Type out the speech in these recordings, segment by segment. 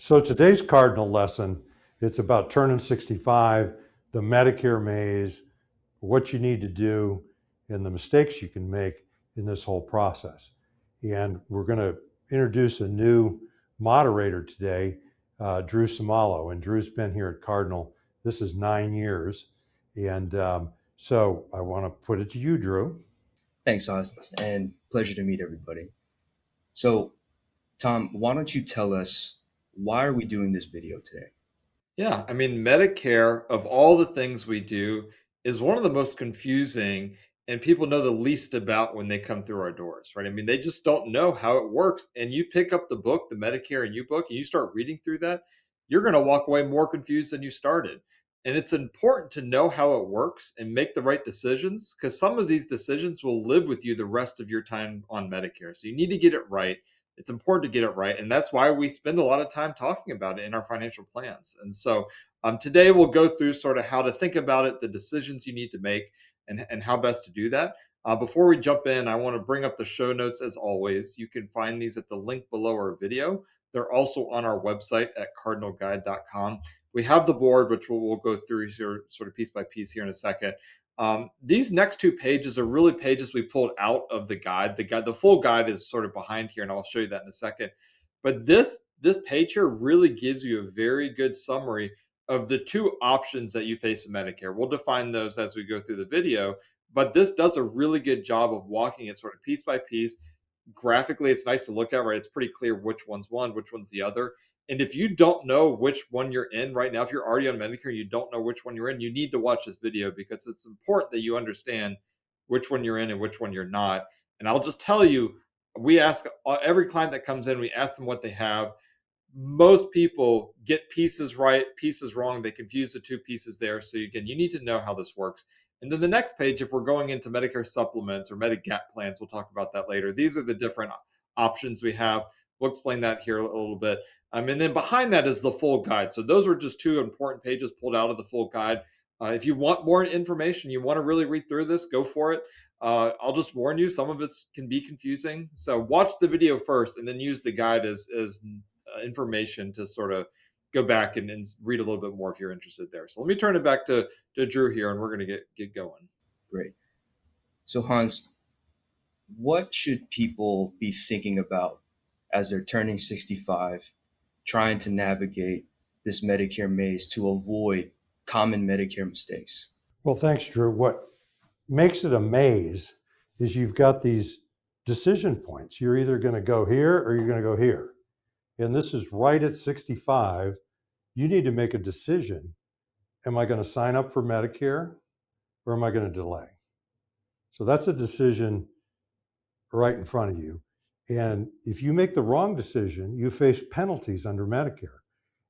So today's Cardinal lesson, it's about turning 65, the Medicare maze, what you need to do, and the mistakes you can make in this whole process. And we're going to introduce a new moderator today, Drew Samalo. And Drew's been here at Cardinal. This is 9 years. And so I want to put it to you, Drew. Thanks, Oz, and pleasure to meet everybody. So, Tom, why don't you tell us, why are we doing this video today? Yeah, I mean, Medicare, of all the things we do, is one of the most confusing and people know the least about when they come through our doors, right? I mean, they just don't know how it works. And you pick up the book, the Medicare and You book, and you start reading through that, you're going to walk away more confused than you started. And it's important to know how it works and make the right decisions, because some of these decisions will live with you the rest of your time on Medicare. So you need to get it right. It's important to get it right. And that's why we spend a lot of time talking about it in our financial plans. And so today we'll go through sort of how to think about it, the decisions you need to make, and how best to do that. Before we jump in, I want to bring up the show notes as always. You can find these at the link below our video. They're also on our website at cardinalguide.com. We have the board, which we'll go through here sort of piece by piece here in a second. These next two pages are really pages we pulled out of the guide. The full guide is sort of behind here, and I'll show you that in a second. But this page here really gives you a very good summary of the two options that you face in Medicare. We'll define those as we go through the video, but this does a really good job of walking it sort of piece by piece. Graphically, it's nice to look at, right? It's pretty clear which one's one, which one's the other. And if you don't know which one you're in right now, if you're already on Medicare and you don't know which one you're in, you need to watch this video, because it's important that you understand which one you're in and which one you're not. And I'll just tell you, we ask every client that comes in, we ask them what they have. Most people get pieces right, pieces wrong. They confuse the two pieces there. So again, you need to know how this works. And then the next page, if we're going into Medicare supplements or Medigap plans, we'll talk about that later. These are the different options we have. We'll explain that here a little bit. And then behind that is the full guide. So those were just two important pages pulled out of the full guide. If you want more information, you want to really read through this, go for it. I'll just warn you, some of it can be confusing. So watch the video first and then use the guide as information to sort of go back and read a little bit more if you're interested there. So let me turn it back to Drew here, and we're going to get going. Great. So Hans, what should people be thinking about as they're turning 65, trying to navigate this Medicare maze to avoid common Medicare mistakes? Well, thanks, Drew. What makes it a maze is you've got these decision points. You're either going to go here or you're going to go here. And this is right at 65. You need to make a decision. Am I going to sign up for Medicare or am I going to delay? So that's a decision right in front of you. And if you make the wrong decision, you face penalties under Medicare.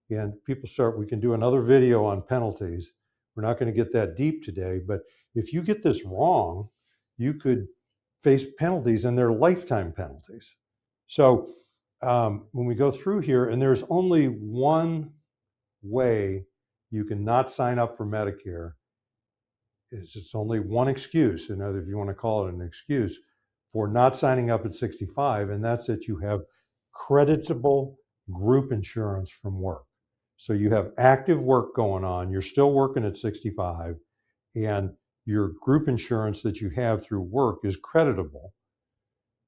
And we can do another video on penalties. We're not going to get that deep today, but if you get this wrong, you could face penalties, and they're lifetime penalties. So when we go through here, and there's only one way you can not sign up for Medicare, it's only one excuse, and if you want to call it an excuse, for not signing up at 65, and that's that you have creditable group insurance from work. So you have active work going on, you're still working at 65, and your group insurance that you have through work is creditable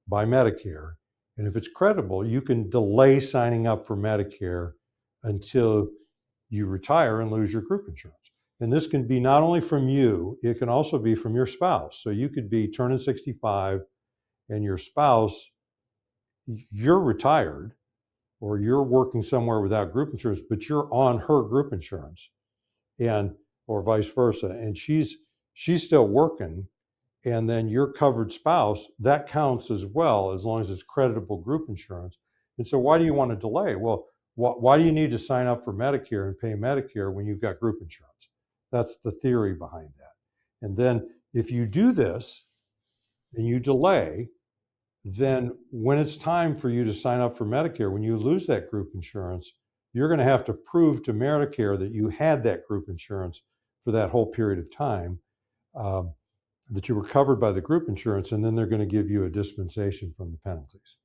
by Medicare. And if it's creditable, you can delay signing up for Medicare until you retire and lose your group insurance. And this can be not only from you, it can also be from your spouse. So you could be turning 65 and your spouse, you're retired or you're working somewhere without group insurance, but you're on her group insurance, and or vice versa. And she's still working, and then your covered spouse, that counts as well, as long as it's creditable group insurance. And so why do you want to delay? Well, why do you need to sign up for Medicare and pay Medicare when you've got group insurance? That's the theory behind that. And then if you do this and you delay, then when it's time for you to sign up for Medicare, when you lose that group insurance, you're going to have to prove to Medicare that you had that group insurance for that whole period of time, that you were covered by the group insurance, and then they're going to give you a dispensation from the penalties.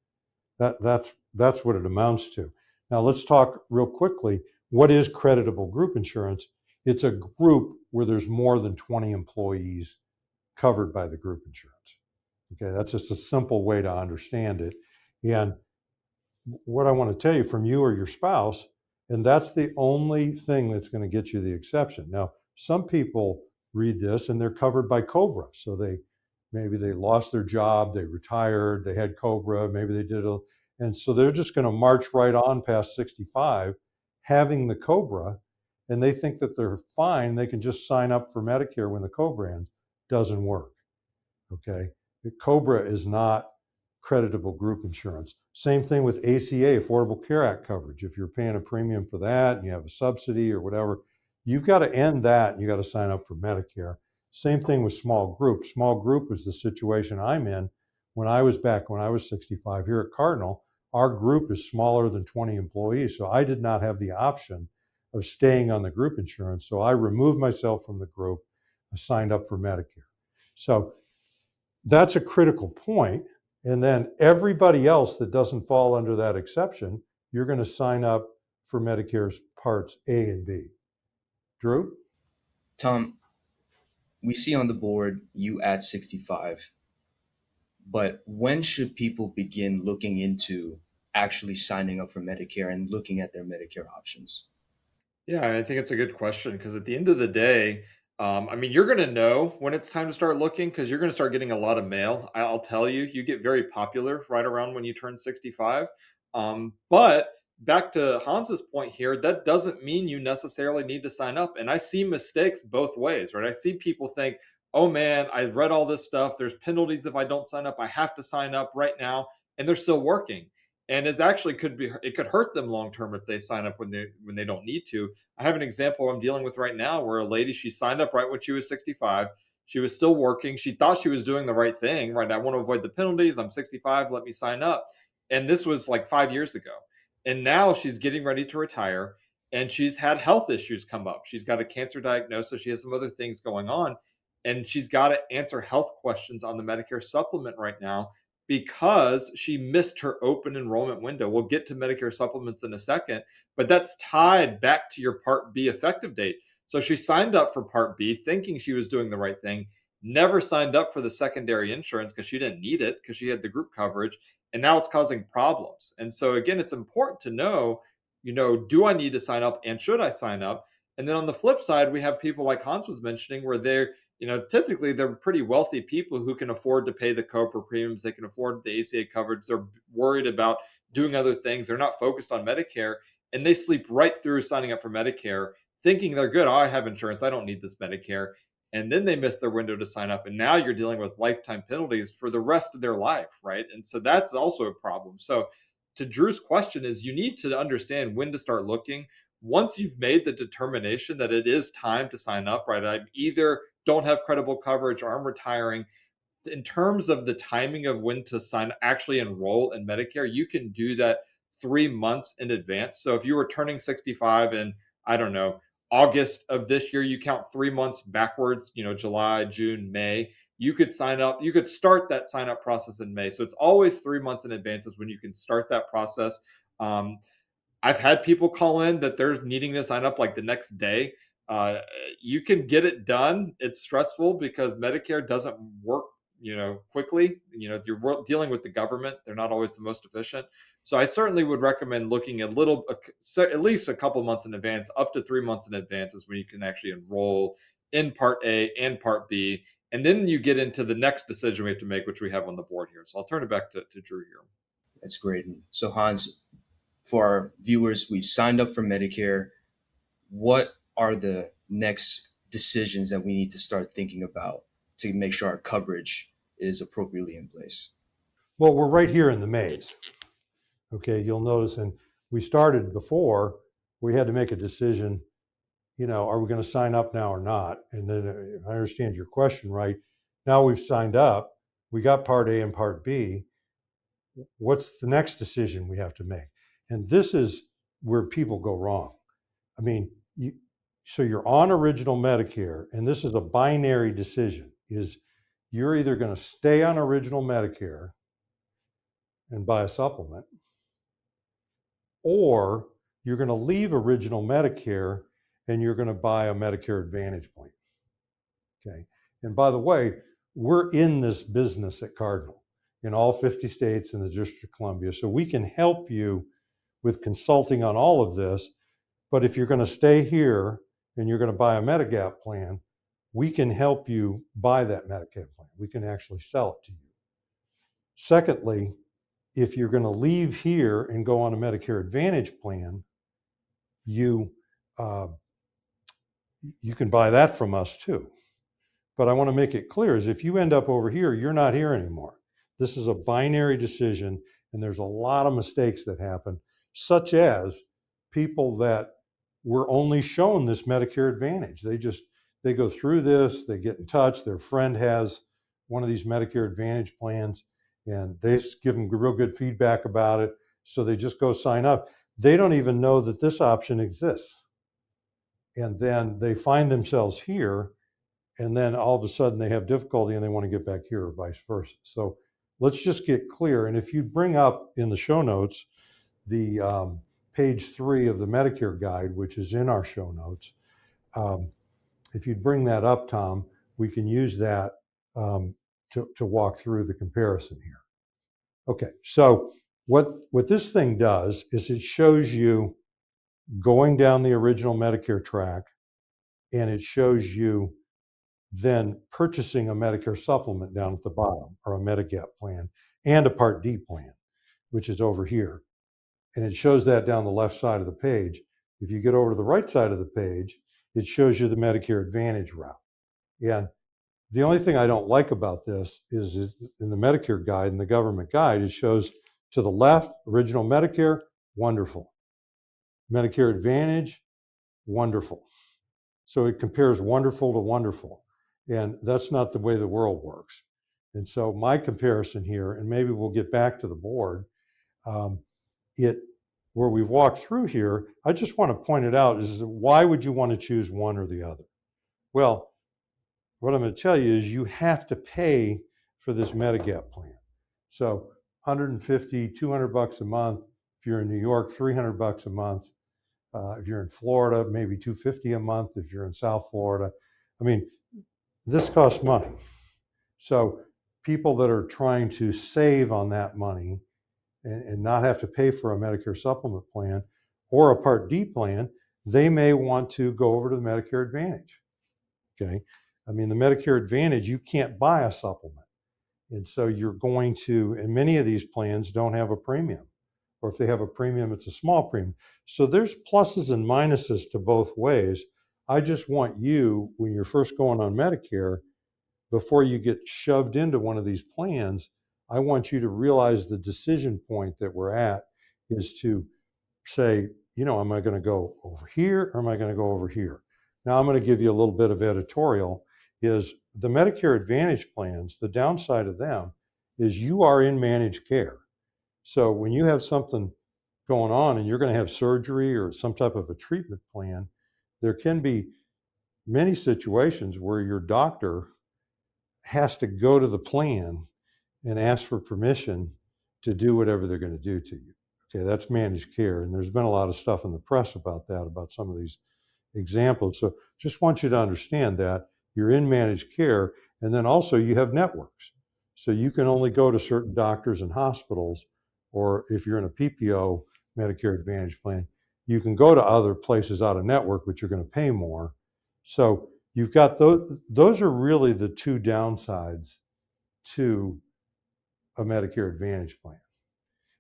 That's what it amounts to. Now let's talk real quickly. What is creditable group insurance? It's a group where there's more than 20 employees covered by the group insurance. Okay, that's just a simple way to understand it. And what I want to tell you from you or your spouse, and that's the only thing that's going to get you the exception. Now, some people read this and they're covered by COBRA. So maybe they lost their job, they retired, they had COBRA, maybe they did and so they're just going to march right on past 65 having the COBRA, and they think that they're fine. They can just sign up for Medicare when the COBRA ends. Doesn't work. Okay. The COBRA is not creditable group insurance. Same thing with ACA, Affordable Care Act coverage. If you're paying a premium for that and you have a subsidy or whatever, you've got to end that and you got to sign up for Medicare. Same thing with small group. Small group is the situation I'm in. When I was 65 here at Cardinal, our group is smaller than 20 employees. So I did not have the option of staying on the group insurance. So I removed myself from the group. I signed up for Medicare. So that's a critical point. And then everybody else that doesn't fall under that exception, you're going to sign up for Medicare's parts A and B. Drew? Tom, we see on the board you at 65, but when should people begin looking into actually signing up for Medicare and looking at their Medicare options? Yeah, I think it's a good question because at the end of the day, you're going to know when it's time to start looking because you're going to start getting a lot of mail. I'll tell you, you get very popular right around when you turn 65. But back to Hans's point here, that doesn't mean you necessarily need to sign up. And I see mistakes both ways, right? I see people think, oh man, I read all this stuff. There's penalties if I don't sign up. I have to sign up right now. And they're still working. And it could hurt them long term if they sign up when they don't need to. I have an example I'm dealing with right now where a lady, she signed up right when she was 65. She was still working. She thought she was doing the right thing, right? I want to avoid the penalties. I'm 65. Let me sign up. And this was like 5 years ago. And now she's getting ready to retire and she's had health issues come up. She's got a cancer diagnosis. She has some other things going on. And she's got to answer health questions on the Medicare supplement right now because she missed her open enrollment window. We'll get to Medicare supplements in a second, but that's tied back to your Part B effective date. So she signed up for Part B thinking she was doing the right thing, never signed up for the secondary insurance because she didn't need it because she had the group coverage, and now it's causing problems. And so again, it's important to know, do I need to sign up and should I sign up? And then on the flip side, we have people like Hans was mentioning where typically they're pretty wealthy people who can afford to pay the COBRA premiums. They can afford the ACA coverage. They're worried about doing other things. They're not focused on Medicare, and they sleep right through signing up for Medicare, thinking they're good. Oh, I have insurance. I don't need this Medicare. And then they miss their window to sign up. And now you're dealing with lifetime penalties for the rest of their life, right? And so that's also a problem. So to Drew's question is you need to understand when to start looking. Once you've made the determination that it is time to sign up, right? I'm either don't have credible coverage or I'm retiring. In terms of the timing of when to actually enroll in Medicare, you can do that 3 months in advance. So if you were turning 65 in, I don't know, August of this year, you count 3 months backwards, July, June, May, you could sign up, you could start that sign up process in May. So it's always 3 months in advance is when you can start that process. I've had people call in that they're needing to sign up like the next day. You can get it done. It's stressful because Medicare doesn't work, quickly. If you're dealing with the government, they're not always the most efficient. So I certainly would recommend looking at least a couple months in advance, up to 3 months in advance is when you can actually enroll in Part A and Part B. And then you get into the next decision we have to make, which we have on the board here. So I'll turn it back to Drew here. That's great. So Hans, for our viewers, we've signed up for Medicare. What are the next decisions that we need to start thinking about to make sure our coverage is appropriately in place? Well, we're right here in the maze. Okay, you'll notice, and we started before, we had to make a decision, are we going to sign up now or not? And then I understand your question, right? Now we've signed up, we got Part A and Part B. What's the next decision we have to make? And this is where people go wrong. So you're on original Medicare, and this is a binary decision, is you're either going to stay on original Medicare and buy a supplement, or you're going to leave original Medicare and you're going to buy a Medicare Advantage plan. Okay. And by the way, we're in this business at Cardinal in all 50 states and the District of Columbia. So we can help you with consulting on all of this. But if you're going to stay here and you're going to buy a Medigap plan, we can help you buy that Medigap plan. We can actually sell it to you. Secondly, if you're going to leave here and go on a Medicare Advantage plan, you can buy that from us too. But I want to make it clear is if you end up over here, you're not here anymore. This is a binary decision, and there's a lot of mistakes that happen, such as people that were only shown this Medicare Advantage. They go through this, they get in touch, their friend has one of these Medicare Advantage plans, and they give them real good feedback about it. So they just go sign up. They don't even know that this option exists. And then they find themselves here, and then all of a sudden they have difficulty and they want to get back here or vice versa. So let's just get clear. And if you bring up in the show notes, the page 3 of the Medicare guide, which is in our show notes, if you'd bring that up, Tom, we can use that to walk through the comparison here. Okay, so what this thing does is it shows you going down the original Medicare track, and it shows you then purchasing a Medicare supplement down at the bottom, or a Medigap plan, and a Part D plan, which is over here. And it shows that down the left side of the page. If you get over to the right side of the page, it shows you the Medicare Advantage route. And the only thing I don't like about this is in the Medicare guide and the government guide, it shows to the left, original Medicare, wonderful. Medicare Advantage, wonderful. So it compares wonderful to wonderful. And that's not the way the world works. And so my comparison here, and maybe we'll get back to the board, where we've walked through here, I just want to point it out is why would you want to choose one or the other? Well, what I'm going to tell you is you have to pay for this Medigap plan. So $150, $200 a month. If you're in New York, $300 a month. If you're in Florida, maybe $250 a month. If you're in South Florida, I mean, this costs money. So people that are trying to save on that money and not have to pay for a Medicare supplement plan or a Part D plan, they may want to go over to the Medicare Advantage. Okay. I mean, the Medicare Advantage, you can't buy a supplement. And so you're going to, and many of these plans don't have a premium. Or if they have a premium, it's a small premium. So there's pluses and minuses to both ways. I just want you, when you're first going on Medicare, before you get shoved into one of these plans, I want you to realize the decision point that we're at is to say, am I going to go over here or am I going to go over here? Now I'm going to give you a little bit of editorial. Is the Medicare Advantage plans, the downside of them is you are in managed care. So when you have something going on and you're going to have surgery or some type of a treatment plan, there can be many situations where your doctor has to go to the plan and ask for permission to do whatever they're going to do to you. Okay, that's managed care. And there's been a lot of stuff in the press about that, about some of these examples. So just want you to understand that you're in managed care, and then also you have networks. So you can only go to certain doctors and hospitals, or if you're in a PPO Medicare Advantage plan, you can go to other places out of network, but you're going to pay more. So you've got those are really the two downsides to a Medicare Advantage plan.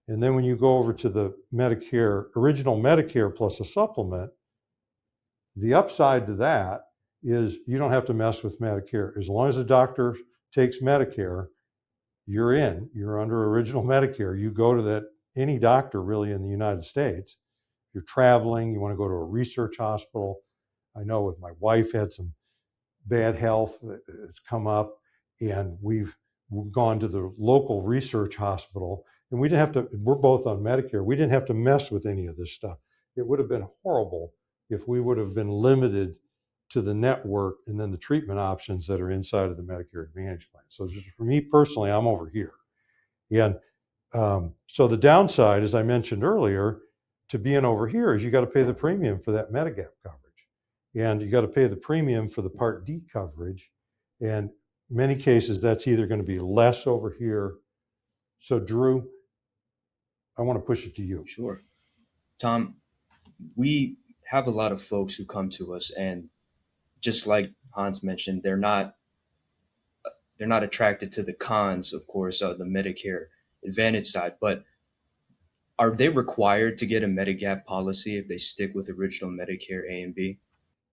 And then when you go over to the original Medicare plus a supplement, the upside to that is you don't have to mess with Medicare. As long as the doctor takes Medicare, you're under original Medicare. You go to any doctor really in the United States. You're traveling, you want to go to a research hospital. I know with my wife had some bad health that's come up, and we've gone to the local research hospital, and we didn't have to, we're both on Medicare. We didn't have to mess with any of this stuff. It would have been horrible if we would have been limited to the network and then the treatment options that are inside of the Medicare Advantage plan. So just for me personally, I'm over here. And so the downside, as I mentioned earlier, to being over here is you got to pay the premium for that Medigap coverage. And you got to pay the premium for the Part D coverage. And many cases, that's either going to be less over here. So Drew, I want to push it to you. Sure. Tom, we have a lot of folks who come to us, and just like Hans mentioned, they're not attracted to the cons, of course, of the Medicare Advantage side, but are they required to get a Medigap policy if they stick with original Medicare A and B?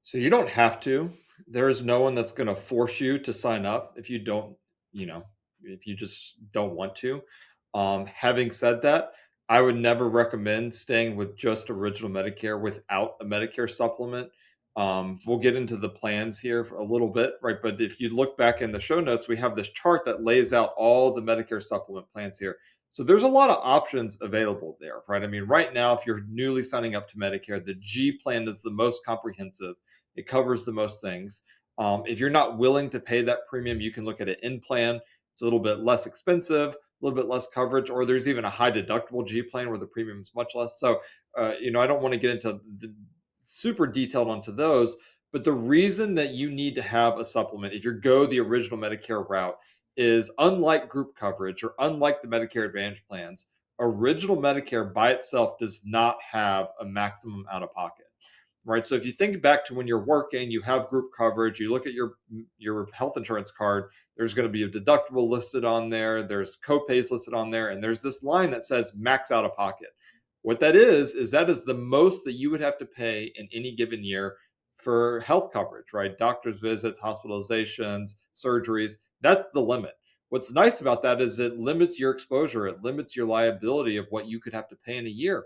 So you don't have to. There is no one that's going to force you to sign up if you don't, if you just don't want to. Having said that, I would never recommend staying with just original Medicare without a Medicare supplement. We'll get into the plans here for a little bit, right? But if you look back in the show notes, we have this chart that lays out all the Medicare supplement plans here. So there's a lot of options available there, right? I mean, right now, if you're newly signing up to Medicare, the G plan is the most comprehensive. It covers the most things. If you're not willing to pay that premium, you can look at an in plan. It's a little bit less expensive, a little bit less coverage, or there's even a high deductible G plan where the premium is much less. So, I don't want to get into the super detailed onto those, but the reason that you need to have a supplement, if you go the original Medicare route, is unlike group coverage or unlike the Medicare Advantage plans, original Medicare by itself does not have a maximum out of pocket. Right. So if you think back to when you're working, you have group coverage, you look at your health insurance card, there's going to be a deductible listed on there, there's copays listed on there, and there's this line that says max out of pocket. What that is the most that you would have to pay in any given year for health coverage, right? Doctor's visits, hospitalizations, surgeries, that's the limit. What's nice about that is it limits your exposure, it limits your liability of what you could have to pay in a year.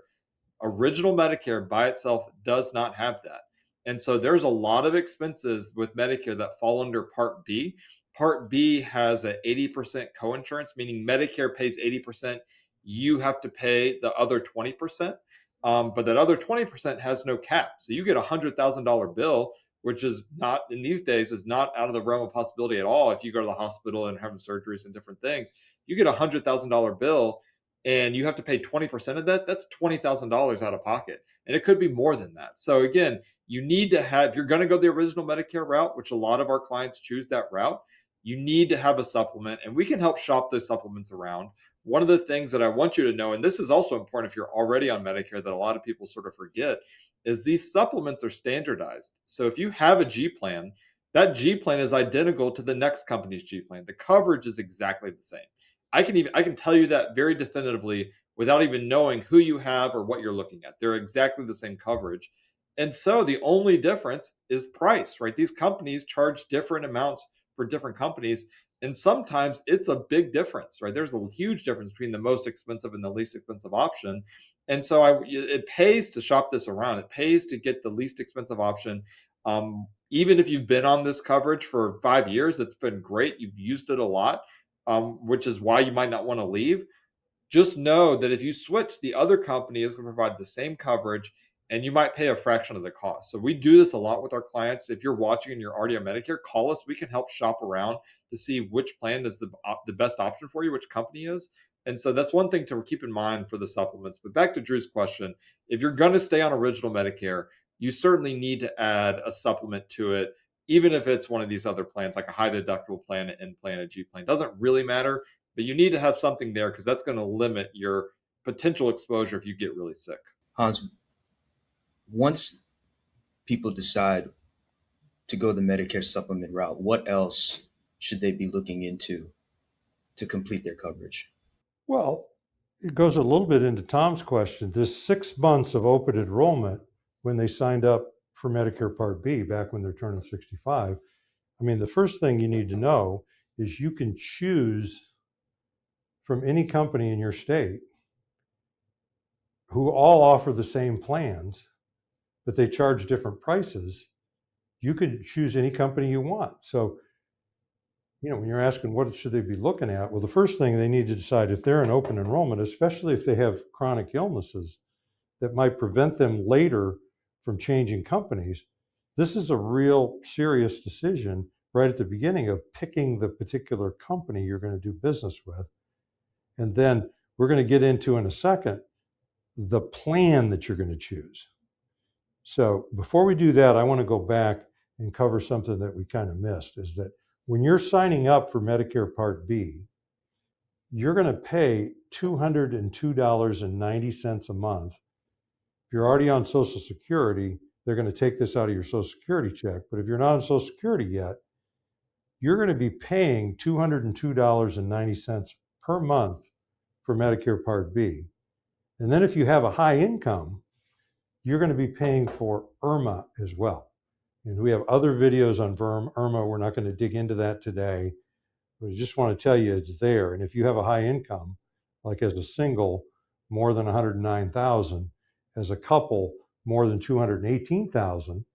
Original Medicare by itself does not have that. And so there's a lot of expenses with Medicare that fall under Part B. Part B has an 80% coinsurance, meaning Medicare pays 80%. You have to pay the other 20%. But that other 20% has no cap. So you get a $100,000 bill, which is not, in these days, is not out of the realm of possibility at all. If you go to the hospital and having surgeries and different things, you get a $100,000 bill and you have to pay 20% of that, that's $20,000 out of pocket. And it could be more than that. So again, you need to have, if you're going to go the original Medicare route, which a lot of our clients choose that route, you need to have a supplement, and we can help shop those supplements around. One of the things that I want you to know, and this is also important if you're already on Medicare that a lot of people sort of forget, is these supplements are standardized. So if you have a G plan, that G plan is identical to the next company's G plan. The coverage is exactly the same. I can tell you that very definitively without even knowing who you have or what you're looking at. They're exactly the same coverage. And so the only difference is price, right? These companies charge different amounts for different companies. And sometimes it's a big difference, right? There's a huge difference between the most expensive and the least expensive option. And so it pays to shop this around. It pays to get the least expensive option. Even if you've been on this coverage for 5 years, it's been great. You've used it a lot. Which is why you might not want to leave. Just know that if you switch, the other company is going to provide the same coverage and you might pay a fraction of the cost. So we do this a lot with our clients. If you're watching and you're already on Medicare, call us. We can help shop around to see which plan is the best option for you, which company is. And so that's one thing to keep in mind for the supplements. But back to Drew's question, if you're going to stay on original Medicare, you certainly need to add a supplement to it. Even if it's one of these other plans, like a high deductible plan, an N plan, a G plan, doesn't really matter, but you need to have something there because that's going to limit your potential exposure if you get really sick. Hans, once people decide to go the Medicare supplement route, what else should they be looking into to complete their coverage? Well, it goes a little bit into Tom's question. This 6 months of open enrollment when they signed up for Medicare Part B back when they're turning 65. I mean, the first thing you need to know is you can choose from any company in your state who all offer the same plans, but they charge different prices. You can choose any company you want. So, when you're asking what should they be looking at, well, the first thing they need to decide if they're in open enrollment, especially if they have chronic illnesses that might prevent them later from changing companies. This is a real serious decision right at the beginning of picking the particular company you're going to do business with. And then we're going to get into in a second the plan that you're going to choose. So before we do that, I want to go back and cover something that we kind of missed, is that when you're signing up for Medicare Part B, you're going to pay $202.90 a month. If you're already on Social Security, they're going to take this out of your Social Security check. But if you're not on Social Security yet, you're going to be paying $202.90 per month for Medicare Part B. And then if you have a high income, you're going to be paying for IRMAA as well. And we have other videos on IRMAA. We're not going to dig into that today. But I just want to tell you it's there. And if you have a high income, like as a single, more than 109,000, as a couple, more than 218,000,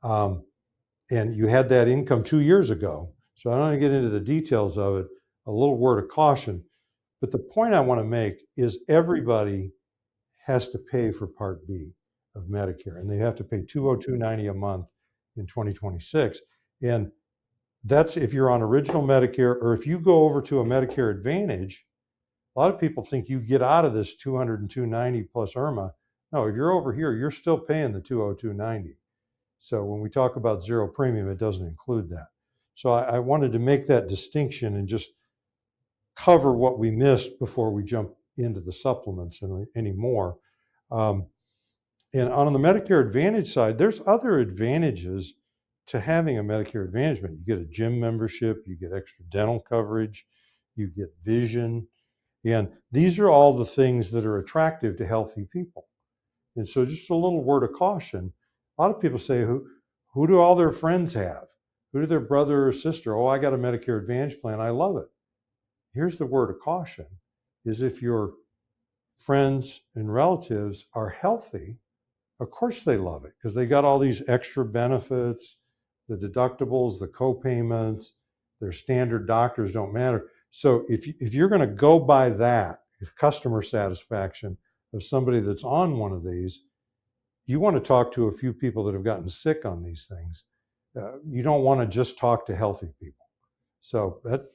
and you had that income 2 years ago. So I don't want to get into the details of it, a little word of caution. But the point I want to make is everybody has to pay for Part B of Medicare, and they have to pay $202.90 a month in 2026. And that's if you're on original Medicare, or if you go over to a Medicare Advantage. A lot of people think you get out of this $202.90 plus IRMAA. No, if you're over here, you're still paying the $202.90. So when we talk about zero premium, it doesn't include that. So I wanted to make that distinction and just cover what we missed before we jump into the supplements anymore. And on the Medicare Advantage side, there's other advantages to having a Medicare Advantage. You get a gym membership, you get extra dental coverage, you get vision. And these are all the things that are attractive to healthy people. And so just a little word of caution. A lot of people say, who do all their friends have? Who do their brother or sister? Oh, I got a Medicare Advantage plan. I love it. Here's the word of caution, is if your friends and relatives are healthy, of course they love it because they got all these extra benefits, the deductibles, the co-payments, their standard doctors don't matter. So if you're going to go by that customer satisfaction of somebody that's on one of these, you want to talk to a few people that have gotten sick on these things. You don't want to just talk to healthy people. So that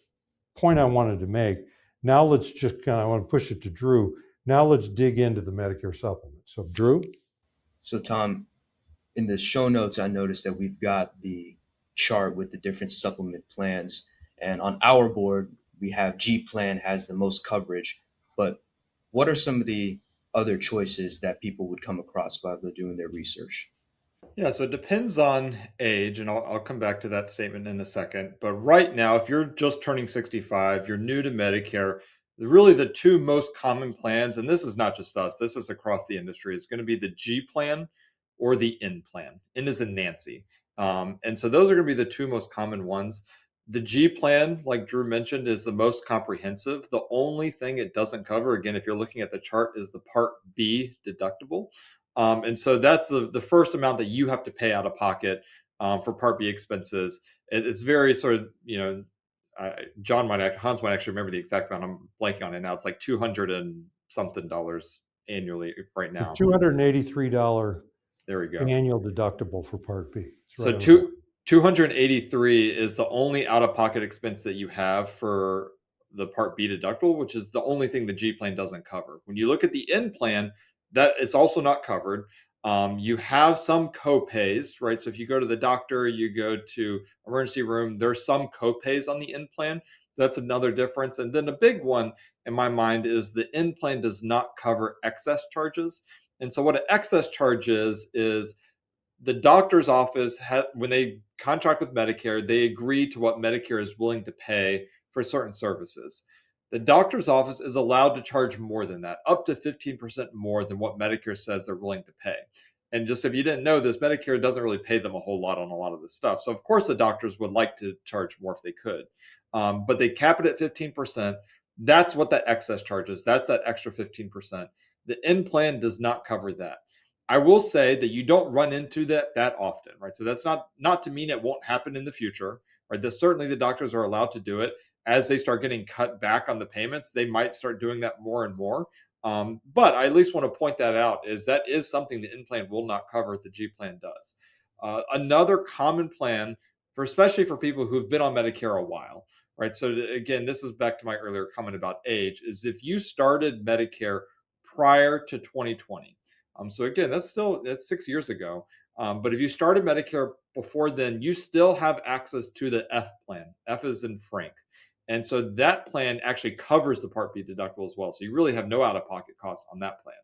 point I wanted to make. Now let's just I want to push it to Drew. Now let's dig into the Medicare supplement. So Drew? So Tom, in the show notes, I noticed that we've got the chart with the different supplement plans. And on our board, we have G plan has the most coverage. But what are some of the other choices that people would come across while they're doing their research? Yeah, so it depends on age, and I'll come back to that statement in a second. But right now, if you're just turning 65, you're new to Medicare, really the two most common plans, and this is not just us, this is across the industry, is going to be the G plan or the N plan. N is in Nancy. And so those are going to be the two most common ones. The G plan, like Drew mentioned, is the most comprehensive. The only thing it doesn't cover, again, if you're looking at the chart, is the Part B deductible. And so that's the first amount that you have to pay out of pocket for Part B expenses. It's very sort of, Hans might actually remember the exact amount. I'm blanking on it now. It's like $200 and something annually right now. $283 there we go. Annual deductible for Part B. So 283 is the only out-of-pocket expense that you have for the Part B deductible, which is the only thing the G plan doesn't cover. When you look at the N plan, that it's also not covered. You have some co-pays, right? So if you go to the doctor, you go to emergency room, there's some co-pays on the N plan. That's another difference. And then a big one in my mind is the N plan does not cover excess charges. And so what an excess charge is the doctor's office, when they contract with Medicare, they agree to what Medicare is willing to pay for certain services. The doctor's office is allowed to charge more than that, up to 15% more than what Medicare says they're willing to pay. And just if you didn't know this, Medicare doesn't really pay them a whole lot on a lot of this stuff. So of course the doctors would like to charge more if they could. But they cap it at 15%. That's what that excess charge is. That's that extra 15%. The N plan does not cover that. I will say that you don't run into that often, right? So that's not to mean it won't happen in the future, right? That certainly the doctors are allowed to do it. As they start getting cut back on the payments, they might start doing that more and more. But I at least want to point that out, is that is something the N plan will not cover, the G plan does. Another common plan, especially for people who've been on Medicare a while, right? So again, this is back to my earlier comment about age, is if you started Medicare prior to 2020. So again, that's 6 years ago. But if you started Medicare before then, you still have access to the F plan. F is in Frank. And so that plan actually covers the Part B deductible as well. So you really have no out-of-pocket costs on that plan.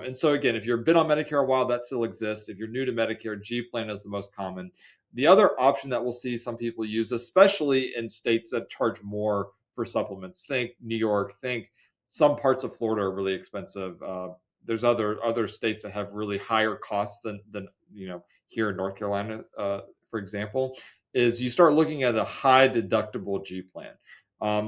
And so again, if you've been on Medicare a while, that still exists. If you're new to Medicare, G plan is the most common. The other option that we'll see some people use, especially in states that charge more for supplements, think New York, think some parts of Florida are really expensive. There's other states that have really higher costs than here in North Carolina, for example, is you start looking at a high deductible G plan.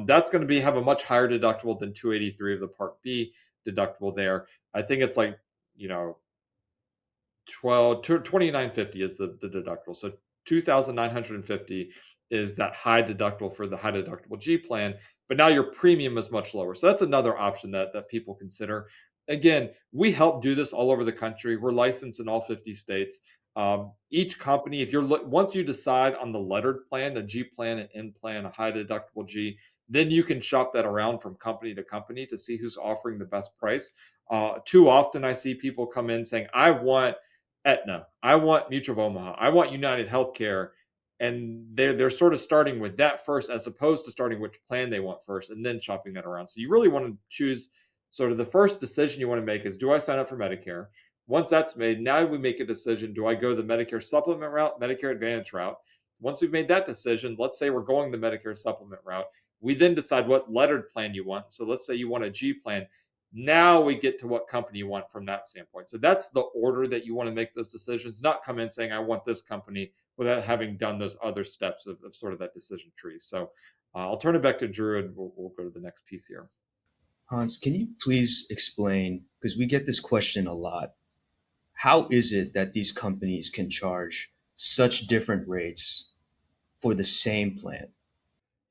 That's going to have a much higher deductible than 283 of the Part B deductible there. I think it's like, 2950 is the deductible. So 2,950 is that high deductible for the high deductible G plan, but now your premium is much lower. So that's another option that people consider. Again, we help do this all over the country. We're licensed in all 50 states. Each company, once you decide on the lettered plan, a G plan, an N plan, a high deductible G, then you can shop that around from company to company to see who's offering the best price. Too often I see people come in saying, I want Aetna, I want Mutual of Omaha, I want United Healthcare, and they're sort of starting with that first, as opposed to starting which plan they want first and then shopping that around. So you really want to choose sort of the first decision you want to make is, do I sign up for Medicare? Once that's made, now we make a decision. Do I go the Medicare supplement route, Medicare Advantage route? Once we've made that decision, let's say we're going the Medicare supplement route. We then decide what lettered plan you want. So let's say you want a G plan. Now we get to what company you want from that standpoint. So that's the order that you want to make those decisions, not come in saying, I want this company without having done those other steps of sort of that decision tree. So I'll turn it back to Drew and we'll go to the next piece here. Hans, can you please explain, because we get this question a lot, how is it that these companies can charge such different rates for the same plan?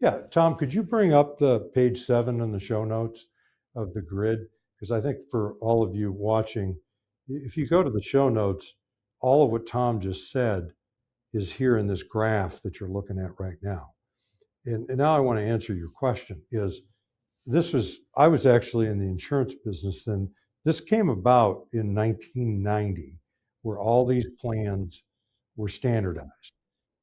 Yeah, Tom, could you bring up the page 7 in the show notes of the grid? Because I think for all of you watching, if you go to the show notes, all of what Tom just said is here in this graph that you're looking at right now. And now I want to answer your question. I was actually in the insurance business, and this came about in 1990, where all these plans were standardized.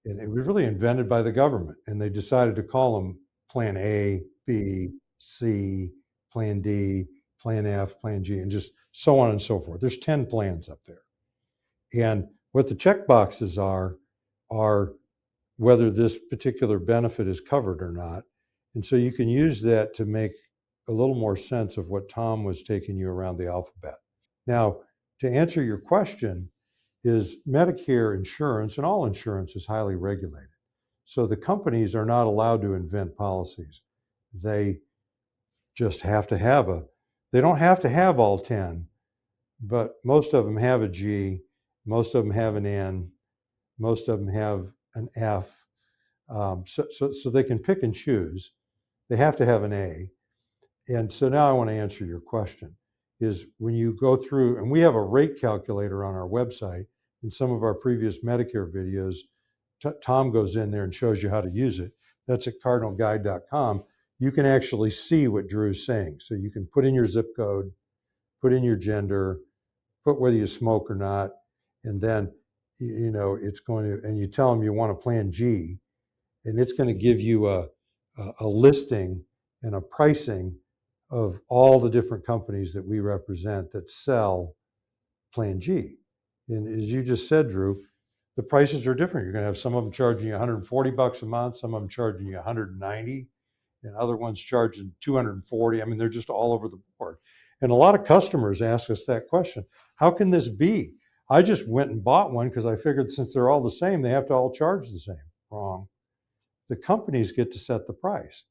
And it was really invented by the government, and they decided to call them Plan A, B, C, Plan D, Plan F, Plan G, and just so on and so forth. There's 10 plans up there. And what the check boxes are whether this particular benefit is covered or not. And so you can use that to make a little more sense of what Tom was taking you around the alphabet. Now, to answer your question, is Medicare insurance, and all insurance is highly regulated. So the companies are not allowed to invent policies. They just have to have they don't have to have all 10, but most of them have a G, most of them have an N, most of them have an F. So they can pick and choose. They have to have an A. And so now I want to answer your question, is when you go through, and we have a rate calculator on our website. In some of our previous Medicare videos, Tom goes in there and shows you how to use it. That's at cardinalguide.com. You can actually see what Drew's saying. So you can put in your zip code, put in your gender, put whether you smoke or not, and then it's going to, and you tell them you want a plan G, and it's going to give you a listing and a pricing of all the different companies that we represent that sell Plan G. And as you just said, Drew, the prices are different. You're going to have some of them charging you $140 a month, some of them charging you $190, and other ones charging $240. I mean, they're just all over the board. And a lot of customers ask us that question. How can this be? I just went and bought one because I figured since they're all the same, they have to all charge the same. Wrong. The companies get to set the price.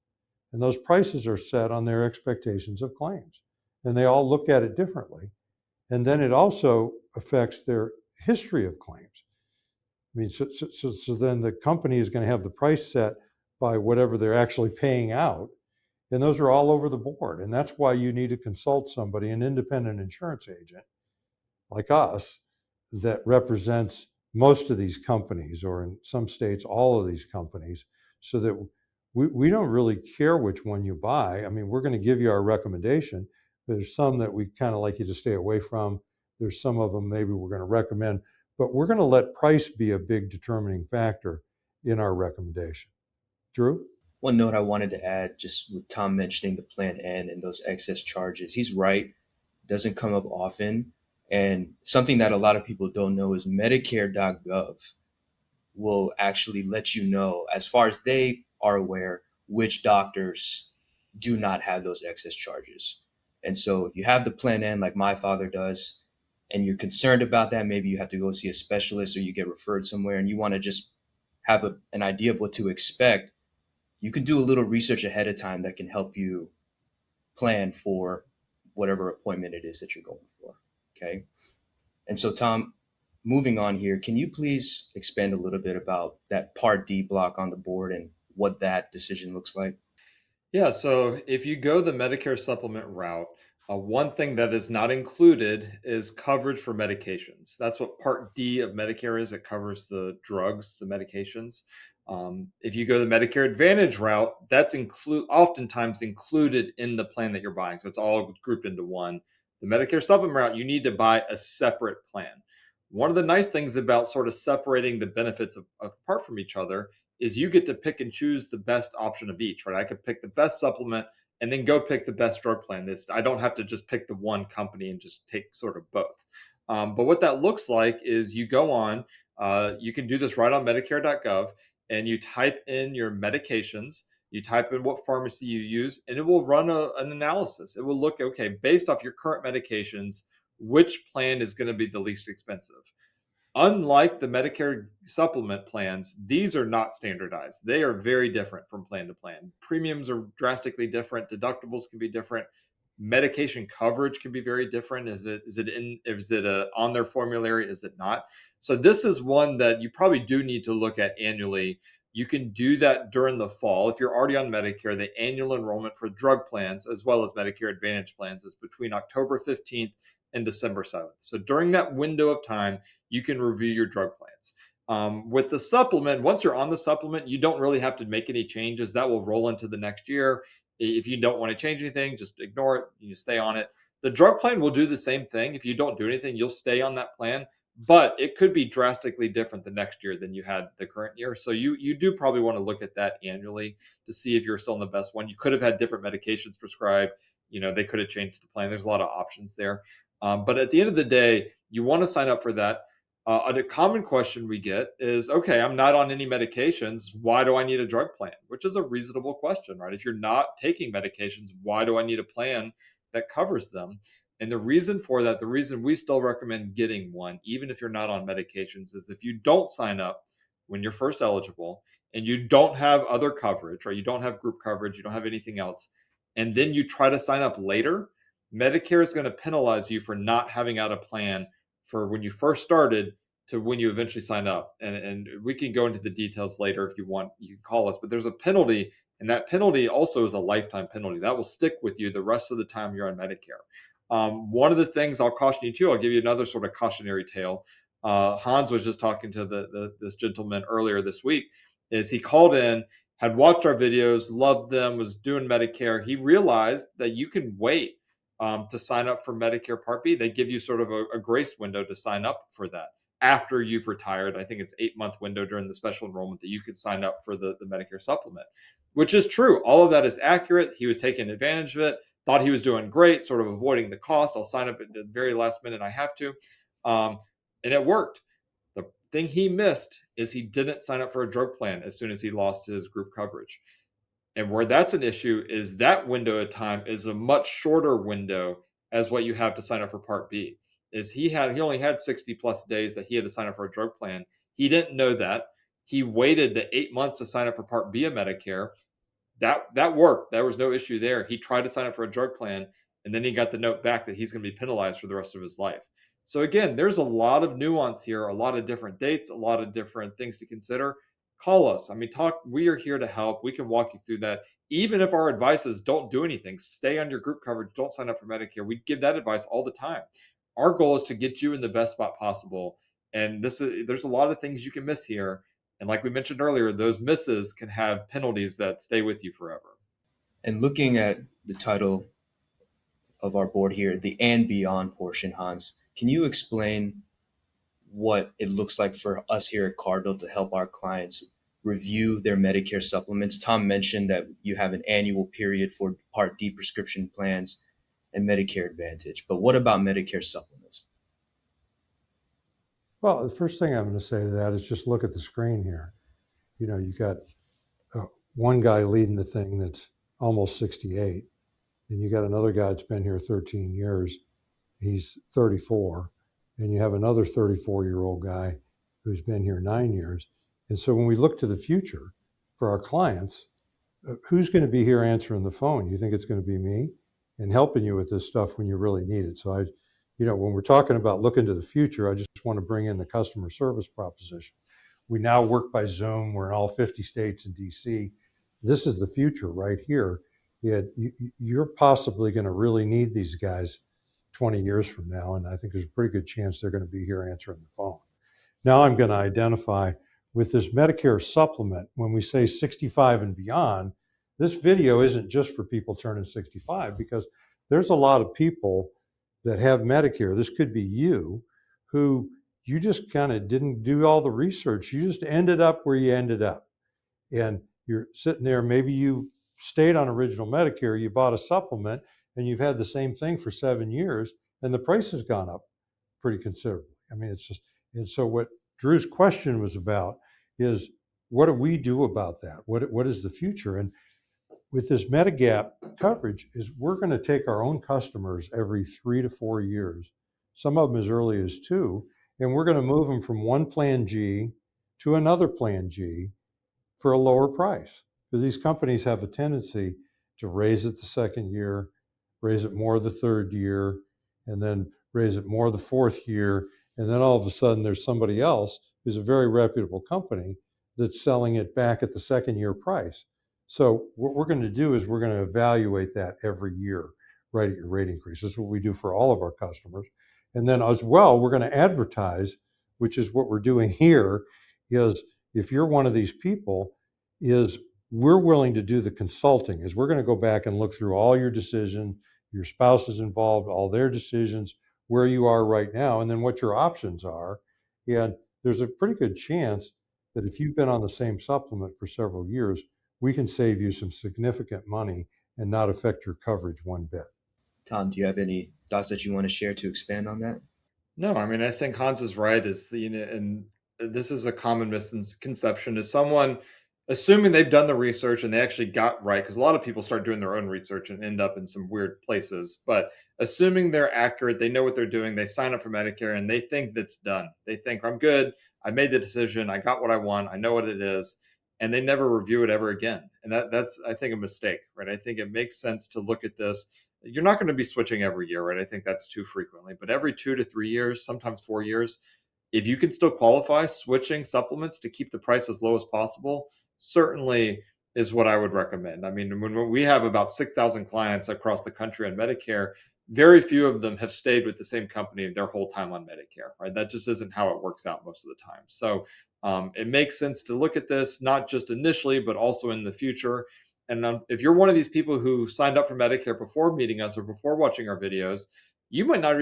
And those prices are set on their expectations of claims. And they all look at it differently. And then it also affects their history of claims. I mean, so then the company is going to have the price set by whatever they're actually paying out. And those are all over the board. And that's why you need to consult somebody, an independent insurance agent like us, that represents most of these companies, or in some states, all of these companies, so that we don't really care which one you buy. I mean, we're going to give you our recommendation, There's some that we kind of like you to stay away from. There's some of them maybe we're going to recommend, but we're going to let price be a big determining factor in our recommendation. Drew? One note I wanted to add, just with Tom mentioning the Plan N and those excess charges, he's right. Doesn't come up often. And something that a lot of people don't know is Medicare.gov will actually let you know, as far as they are aware, which doctors do not have those excess charges. And so if you have the Plan N, like my father does, and you're concerned about that, maybe you have to go see a specialist or you get referred somewhere and you want to just have an idea of what to expect, you can do a little research ahead of time that can help you plan for whatever appointment it is that you're going for. Okay. And so, Tom, moving on here, can you please expand a little bit about that Part D block on the board and what that decision looks like? Yeah, so if you go the Medicare supplement route, one thing that is not included is coverage for medications. That's what Part D of Medicare is. It covers the drugs, the medications. If you go the Medicare Advantage route, that's oftentimes included in the plan that you're buying. So it's all grouped into one. The Medicare supplement route, you need to buy a separate plan. One of the nice things about sort of separating the benefits apart from each other is you get to pick and choose the best option of each, right? I could pick the best supplement and then go pick the best drug plan. I don't have to just pick the one company and just take sort of both. But what that looks like is you go on, you can do this right on Medicare.gov, and you type in your medications, you type in what pharmacy you use, and it will run an analysis. It will look, okay, based off your current medications, which plan is going to be the least expensive. Unlike the Medicare supplement plans, these are not standardized. They are very different from plan to plan. Premiums are drastically different. Deductibles can be different. Medication coverage can be very different. Is it on their formulary? Is it not? So this is one that you probably do need to look at annually. You can do that during the fall. If you're already on Medicare, the annual enrollment for drug plans as well as Medicare Advantage plans is between October 15th and December 7th. So during that window of time, you can review your drug plans. With the supplement, once you're on the supplement, you don't really have to make any changes. That will roll into the next year. If you don't want to change anything, just ignore it. You stay on it. The drug plan will do the same thing. If you don't do anything, you'll stay on that plan, but it could be drastically different the next year than you had the current year. So you do probably want to look at that annually to see if you're still in the best one. You could have had different medications prescribed. They could have changed the plan. There's a lot of options there. But at the end of the day, you want to sign up for that. A common question we get is, okay, I'm not on any medications. Why do I need a drug plan? Which is a reasonable question, right? If you're not taking medications, why do I need a plan that covers them? And the reason for that, the reason we still recommend getting one, even if you're not on medications, is if you don't sign up when you're first eligible and you don't have other coverage, or you don't have group coverage, you don't have anything else, and then you try to sign up later, Medicare is going to penalize you for not having out a plan for when you first started to when you eventually sign up. And we can go into the details later if you want. You can call us, but there's a penalty, and that penalty also is a lifetime penalty. That will stick with you the rest of the time you're on Medicare. One of the things I'll caution you to, I'll give you another sort of cautionary tale. Hans was just talking to this gentleman earlier this week, is he called in, had watched our videos, loved them, was doing Medicare. He realized that you can wait to sign up for Medicare Part B. They give you sort of a grace window to sign up for that after you've retired. I think it's 8-month window during the special enrollment that you could sign up for the Medicare supplement, which is true. All of that is accurate. He was taking advantage of it, thought he was doing great, sort of avoiding the cost. I'll sign up at the very last minute. I have to. And it worked. The thing he missed is he didn't sign up for a drug plan as soon as he lost his group coverage. And where that's an issue is that window of time is a much shorter window as what you have to sign up for Part B. He only had 60 plus days that he had to sign up for a drug plan. He didn't know that. He waited the 8 months to sign up for Part B of Medicare. That worked. There was no issue there. He tried to sign up for a drug plan, and then he got the note back that he's going to be penalized for the rest of his life. So again, there's a lot of nuance here, a lot of different dates, a lot of different things to consider. Call us. I mean, we are here to help. We can walk you through that. Even if our advice is don't do anything, stay on your group coverage, don't sign up for Medicare. We give that advice all the time. Our goal is to get you in the best spot possible. And there's a lot of things you can miss here. And like we mentioned earlier, those misses can have penalties that stay with you forever. And looking at the title of our board here, the and beyond portion, Hans. Can you explain what it looks like for us here at Cardinal to help our clients review their Medicare supplements? Tom mentioned that you have an annual period for Part D prescription plans and Medicare Advantage, but what about Medicare supplements? Well, the first thing I'm going to say to that is just look at the screen here. You know, you've got one guy leading the thing that's almost 68, and you got another guy that's been here 13 years. He's 34, and you have another 34-year-old guy who's been here 9 years. And so when we look to the future for our clients, who's going to be here answering the phone? You think it's going to be me and helping you with this stuff when you really need it? So when we're talking about looking to the future, I just want to bring in the customer service proposition. We now work by Zoom. We're in all 50 states and DC. This is the future right here. You're possibly going to really need these guys 20 years from now, and I think there's a pretty good chance they're going to be here answering the phone. Now I'm going to identify with this Medicare supplement, when we say 65 and beyond, this video isn't just for people turning 65, because there's a lot of people that have Medicare. This could be you, who you just kind of didn't do all the research. You just ended up where you ended up. And you're sitting there, maybe you stayed on original Medicare, you bought a supplement, and you've had the same thing for 7 years, and the price has gone up pretty considerably. I mean, it's just, and so what Drew's question was about is, what do we do about that? What is the future? And with this Medigap coverage is, we're going to take our own customers every 3 to 4 years, some of them as early as 2, and we're going to move them from one plan G to another plan G for a lower price. Because these companies have a tendency to raise it the second year, raise it more the third year, and then raise it more the fourth year. And then all of a sudden there's somebody else who's a very reputable company that's selling it back at the second year price. So what we're going to do is we're going to evaluate that every year, right at your rate increase. That's what we do for all of our customers. And then as well, we're going to advertise, which is what we're doing here, is if you're one of these people, is we're willing to do the consulting, is we're going to go back and look through all your decisions, your spouse is involved, all their decisions, where you are right now, and then what your options are. And there's a pretty good chance that if you've been on the same supplement for several years, we can save you some significant money and not affect your coverage one bit. Tom, do you have any thoughts that you want to share to expand on that? No, I mean, I think Hans is right. And this is a common misconception, is someone assuming they've done the research and they actually got right, because a lot of people start doing their own research and end up in some weird places. But assuming they're accurate, they know what they're doing, they sign up for Medicare and they think that's done. They think, I'm good, I made the decision, I got what I want, I know what it is, and they never review it ever again. And that's, I think, a mistake, right? I think it makes sense to look at this. You're not going to be switching every year, right? I think that's too frequently, but every 2 to 3 years, sometimes 4 years, if you can still qualify, switching supplements to keep the price as low as possible certainly is what I would recommend. I mean, when we have about 6,000 clients across the country on Medicare, very few of them have stayed with the same company their whole time on Medicare, right? That just isn't how it works out most of the time. So it makes sense to look at this, not just initially, but also in the future. And if you're one of these people who signed up for Medicare before meeting us or before watching our videos, you might not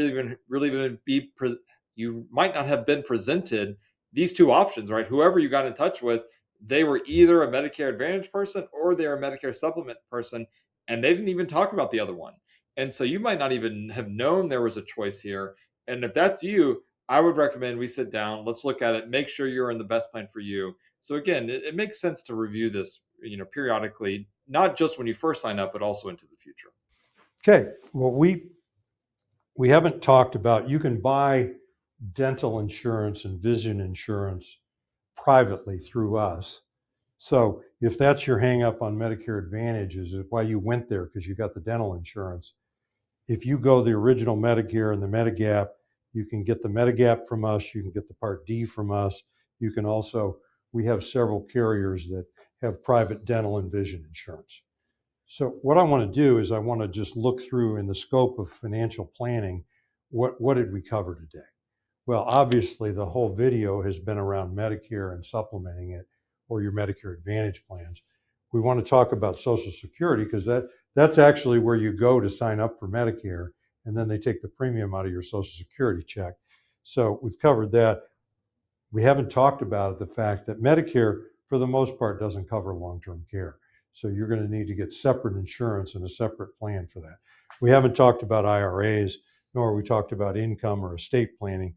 you might not have been presented these two options, right? Whoever you got in touch with, they were either a Medicare Advantage person or they're a Medicare Supplement person, and they didn't even talk about the other one. And so you might not even have known there was a choice here. And if that's you, I would recommend we sit down, let's look at it, make sure you're in the best plan for you. So again, it makes sense to review this, periodically, not just when you first sign up, but also into the future. Okay, well, we haven't talked about, you can buy dental insurance and vision insurance privately through us. So if that's your hang up on Medicare Advantage, is why you went there, because you got the dental insurance. If you go the original Medicare and the Medigap, you can get the Medigap from us, you can get the Part D from us. You can also, we have several carriers that have private dental and vision insurance. So what I want to do is I want to just look through, in the scope of financial planning, what did we cover today? Well, obviously the whole video has been around Medicare and supplementing it, or your Medicare Advantage plans. We want to talk about Social Security, because that That's actually where you go to sign up for Medicare, and then they take the premium out of your Social Security check. So we've covered that. We haven't talked about the fact that Medicare, for the most part, doesn't cover long-term care. So you're going to need to get separate insurance and a separate plan for that. We haven't talked about IRAs, nor have we talked about income or estate planning.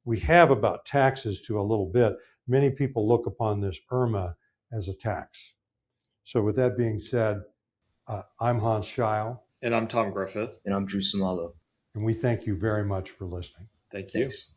We have about taxes to a little bit. Many people look upon this IRMAA as a tax. So with that being said, I'm Hans Scheil. And I'm Tom Griffith. And I'm Drew Samalo. And we thank you very much for listening. Thank you. Thanks.